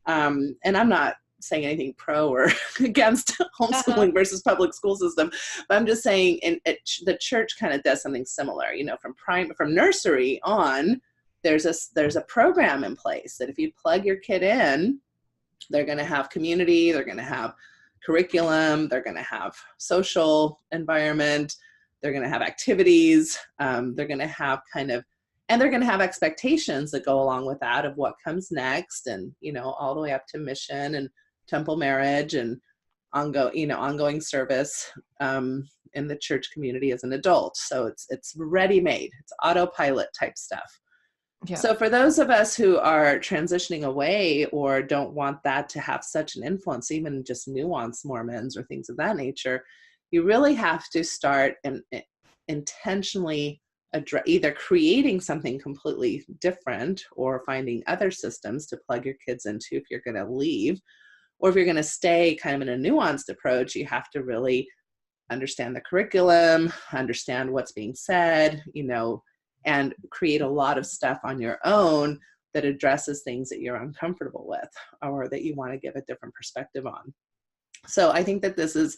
And I'm not saying anything pro or against homeschooling versus public school system, but I'm just saying the church kind of does something similar. From nursery on, there's a program in place that if you plug your kid in, they're going to have community, they're going to have curriculum, they're going to have social environment, they're going to have activities, they're going to have and they're going to have expectations that go along with that of what comes next, and all the way up to mission and temple marriage and ongoing service in the church community as an adult. So it's ready-made, it's autopilot type stuff. Yeah. So for those of us who are transitioning away or don't want that to have such an influence, even just nuanced Mormons or things of that nature, you really have to start intentionally either creating something completely different or finding other systems to plug your kids into if you're going to leave. Or if you're going to stay kind of in a nuanced approach, you have to really understand the curriculum, understand what's being said, and create a lot of stuff on your own that addresses things that you're uncomfortable with or that you want to give a different perspective on. So I think that this is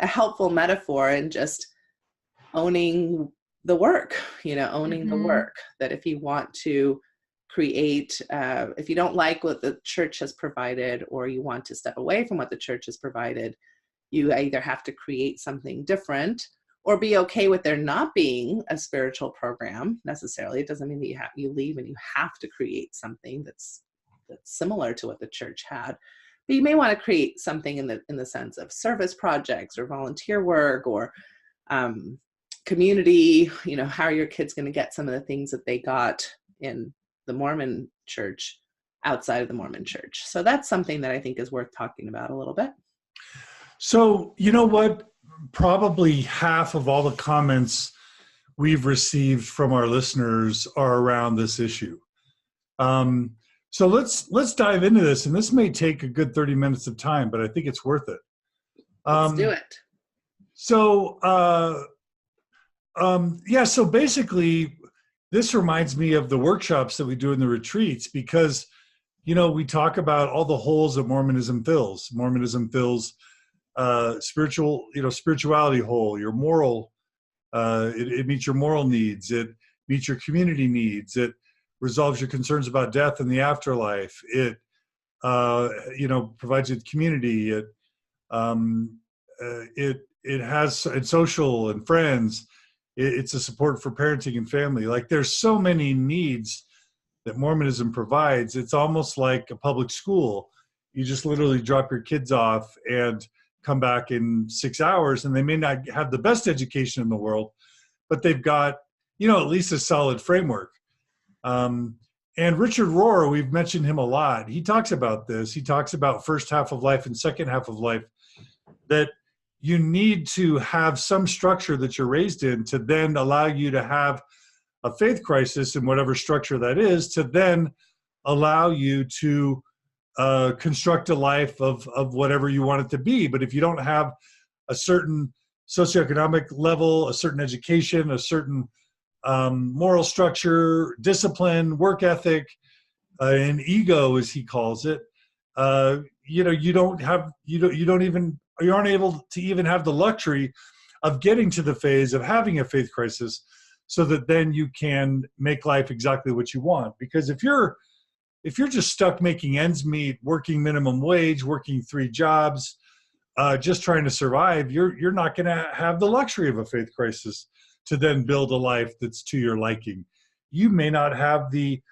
a helpful metaphor in just owning the work, owning the work, that if you want to create, if you don't like what the church has provided, or you want to step away from what the church has provided, you either have to create something different or be okay with there not being a spiritual program necessarily. It doesn't mean that you leave and you have to create something that's similar to what the church had. But you may want to create something in the sense of service projects or volunteer work or community. How are your kids going to get some of the things that they got in the Mormon church outside of the Mormon church? So that's something that I think is worth talking about a little bit. So, you know what? Probably half of all the comments we've received from our listeners are around this issue. So let's dive into this, and this may take a good 30 minutes of time, but I think it's worth it. Let's do it. So, so basically, this reminds me of the workshops that we do in the retreats, because, we talk about all the holes that Mormonism fills. Mormonism fills spirituality hole, your moral, it meets your moral needs, it meets your community needs, it resolves your concerns about death and the afterlife, it provides you with community, it has social and friends, it's a support for parenting and family. Like, there's so many needs that Mormonism provides. It's almost like a public school. You just literally drop your kids off and come back in 6 hours, and they may not have the best education in the world, but they've got, at least a solid framework. And Richard Rohr, we've mentioned him a lot. He talks about this. He talks about first half of life and second half of life, that you need to have some structure that you're raised in to then allow you to have a faith crisis in whatever structure that is, to then allow you to construct a life of whatever you want it to be. But if you don't have a certain socioeconomic level, a certain education, a certain moral structure, discipline, work ethic, and ego, as he calls it, you aren't able to even have the luxury of getting to the phase of having a faith crisis, so that then you can make life exactly what you want. Because if you're just stuck making ends meet, working minimum wage, working 3 jobs, just trying to survive, you're not going to have the luxury of a faith crisis to then build a life that's to your liking. You may not have the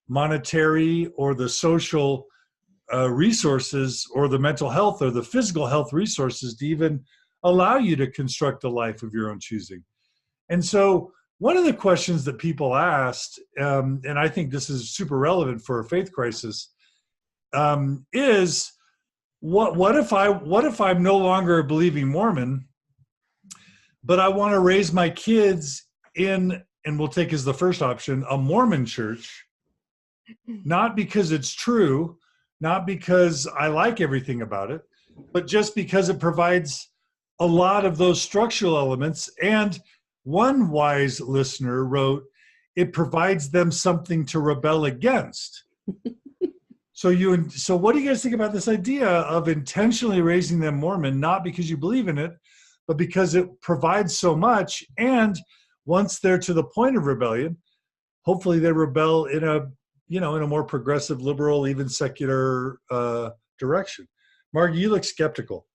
monetary or the social resources, or the mental health or the physical health resources to even allow you to construct a life of your own choosing. And so one of the questions that people asked, and I think this is super relevant for a faith crisis, is what if I'm no longer a believing Mormon, but I want to raise my kids in, and we'll take as the first option, a Mormon church, not because it's true, not because I like everything about it, but just because it provides a lot of those structural elements. And one wise listener wrote, it provides them something to rebel against. So what do you guys think about this idea of intentionally raising them Mormon, not because you believe in it, but because it provides so much? And once they're to the point of rebellion, hopefully they rebel in a more progressive, liberal, even secular direction. Margi, you look skeptical.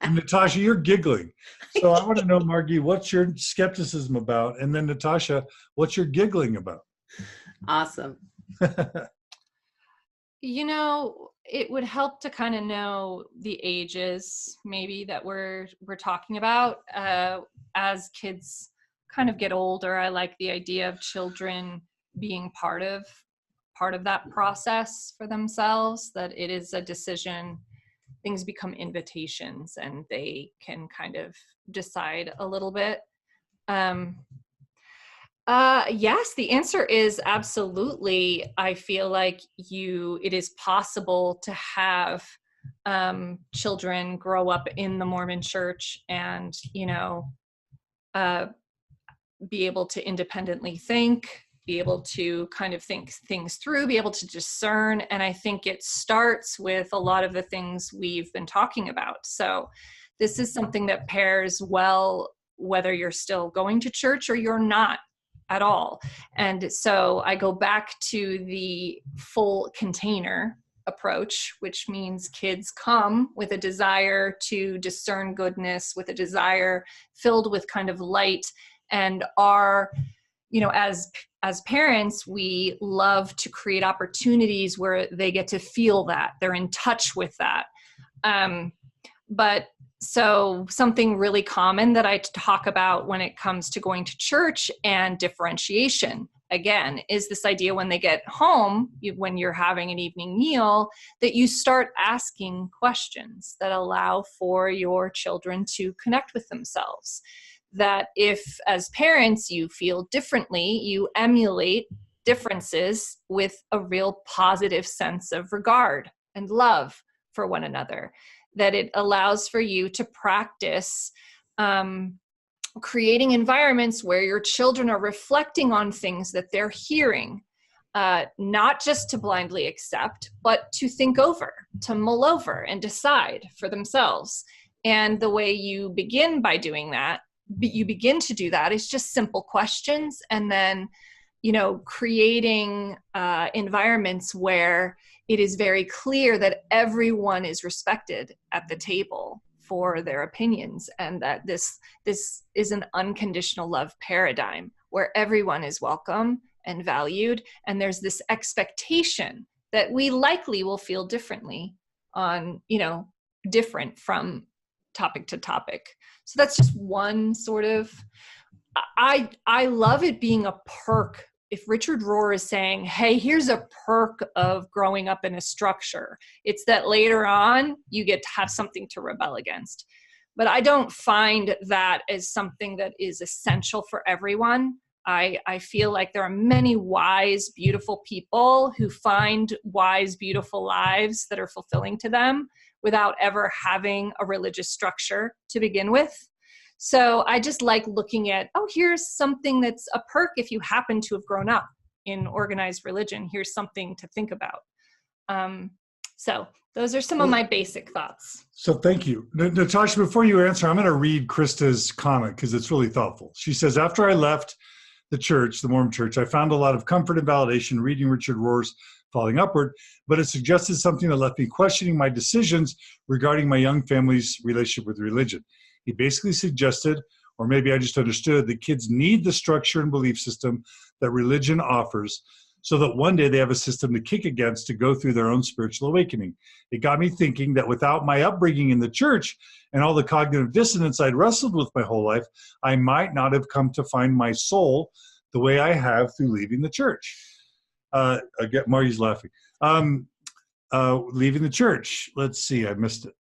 And Natasha, you're giggling. So I want to know, Margi, what's your skepticism about? And then Natasha, what's your giggling about? Awesome. It would help to kind of know the ages maybe that we're talking about. As kids kind of get older, I like the idea of children being part of that process for themselves, that it is a decision. Things become invitations and they can kind of decide a little bit. Yes, the answer is absolutely. I feel like it is possible to have children grow up in the Mormon church and, be able to independently think be able to kind of think things through, be able to discern. And I think it starts with a lot of the things we've been talking about. So this is something that pairs well, whether you're still going to church or you're not at all. And so I go back to the full container approach, which means kids come with a desire to discern goodness, with a desire filled with kind of light, and are, you know, as parents, we love to create opportunities where they get to feel that they're in touch with that. But so something really common that I talk about when it comes to going to church and differentiation, again, is this idea when they get home, when you're having an evening meal, that you start asking questions that allow for your children to connect with themselves. That if, as parents, you feel differently, you emulate differences with a real positive sense of regard and love for one another. That it allows for you to practice creating environments where your children are reflecting on things that they're hearing, not just to blindly accept, but to think over, to mull over and decide for themselves. And the way you begin by doing that, you begin to do that is just simple questions, and then, you know, creating environments where it is very clear that everyone is respected at the table for their opinions, and that this is an unconditional love paradigm where everyone is welcome and valued, and there's this expectation that we likely will feel differently on, you know, different from topic to topic. So that's just one sort of, I love it being a perk. If Richard Rohr is saying, hey, here's a perk of growing up in a structure, it's that later on you get to have something to rebel against. But I don't find that as something that is essential for everyone. I feel like there are many wise, beautiful people who find wise, beautiful lives that are fulfilling to them without ever having a religious structure to begin with. So I just like looking at, oh, here's something that's a perk if you happen to have grown up in organized religion. Here's something to think about. So those are some of my basic thoughts. So thank you. Natasha, before you answer, I'm going to read Krista's comment because it's really thoughtful. She says, after I left the church, the Mormon church, I found a lot of comfort and validation reading Richard Rohr's Falling Upward, but it suggested something that left me questioning my decisions regarding my young family's relationship with religion. He basically suggested, or maybe I just understood, that kids need the structure and belief system that religion offers so that one day they have a system to kick against to go through their own spiritual awakening. It got me thinking that without my upbringing in the church and all the cognitive dissonance I'd wrestled with my whole life, I might not have come to find my soul the way I have through leaving the church. Margie's laughing. Leaving the church. Let's see, I missed it.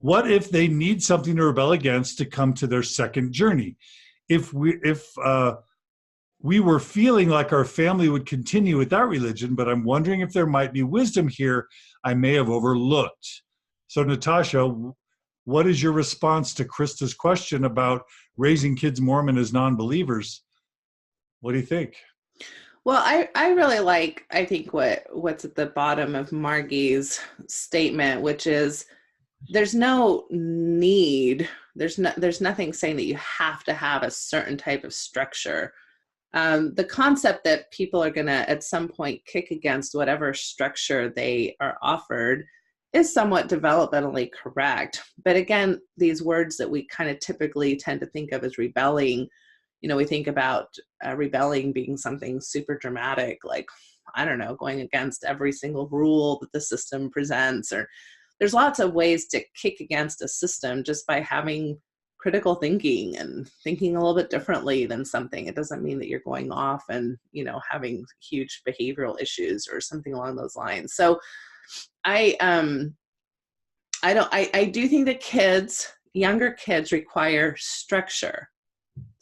What if they need something to rebel against to come to their second journey? If we were feeling like our family would continue with that religion, but I'm wondering if there might be wisdom here I may have overlooked. So Natasha, what is your response to Krista's question about raising kids Mormon as non-believers? What do you think? Well, I really like, I think what's at the bottom of Margie's statement, which is there's no need, there's nothing saying that you have to have a certain type of structure. The concept that people are going to at some point kick against whatever structure they are offered is somewhat developmentally correct. But again, these words that we kind of typically tend to think of as rebelling, you know, we think about rebelling being something super dramatic, like, I don't know, going against every single rule that the system presents, or there's lots of ways to kick against a system just by having critical thinking and thinking a little bit differently than something. It doesn't mean that you're going off and, you know, having huge behavioral issues or something along those lines. So I do think that younger kids require structure.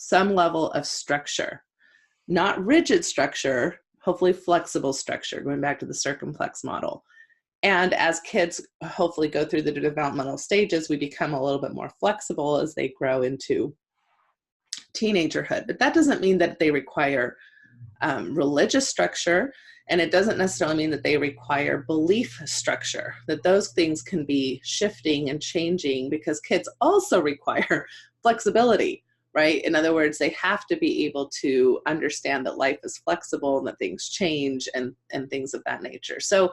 Some level of structure, not rigid structure, hopefully flexible structure, going back to the circumplex model. And as kids hopefully go through the developmental stages, we become a little bit more flexible as they grow into teenagerhood. But that doesn't mean that they require religious structure, and it doesn't necessarily mean that they require belief structure, that those things can be shifting and changing because kids also require flexibility, right? In other words, they have to be able to understand that life is flexible and that things change and things of that nature. So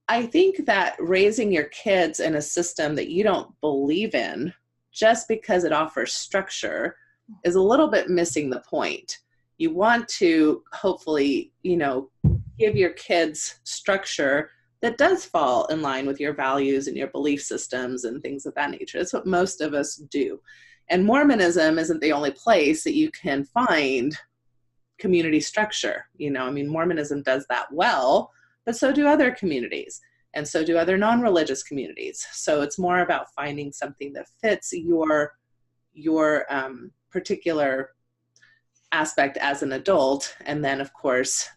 I think that raising your kids in a system that you don't believe in just because it offers structure is a little bit missing the point. You want to hopefully, give your kids structure that does fall in line with your values and your belief systems and things of that nature. That's what most of us do. And Mormonism isn't the only place that you can find community structure. Mormonism does that well, but so do other communities, and so do other non-religious communities. So it's more about finding something that fits your particular aspect as an adult, and then of course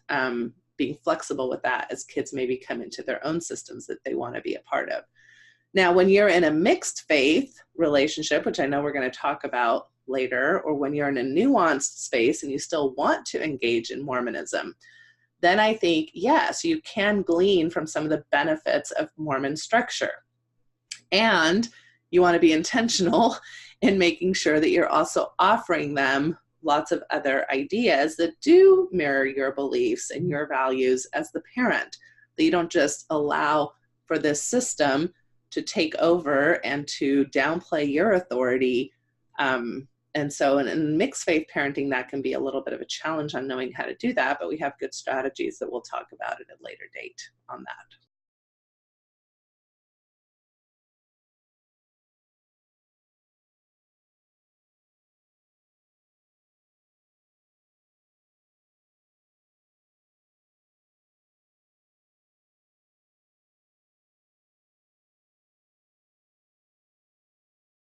being flexible with that as kids maybe come into their own systems that they want to be a part of. Now, when you're in a mixed faith relationship, which I know we're going to talk about later, or when you're in a nuanced space and you still want to engage in Mormonism, then I think, yes, you can glean from some of the benefits of Mormon structure. And you want to be intentional in making sure that you're also offering them lots of other ideas that do mirror your beliefs and your values as the parent, that you don't just allow for this system to take over and to downplay your authority. And so in mixed faith parenting, that can be a little bit of a challenge on knowing how to do that, but we have good strategies that we'll talk about at a later date on that.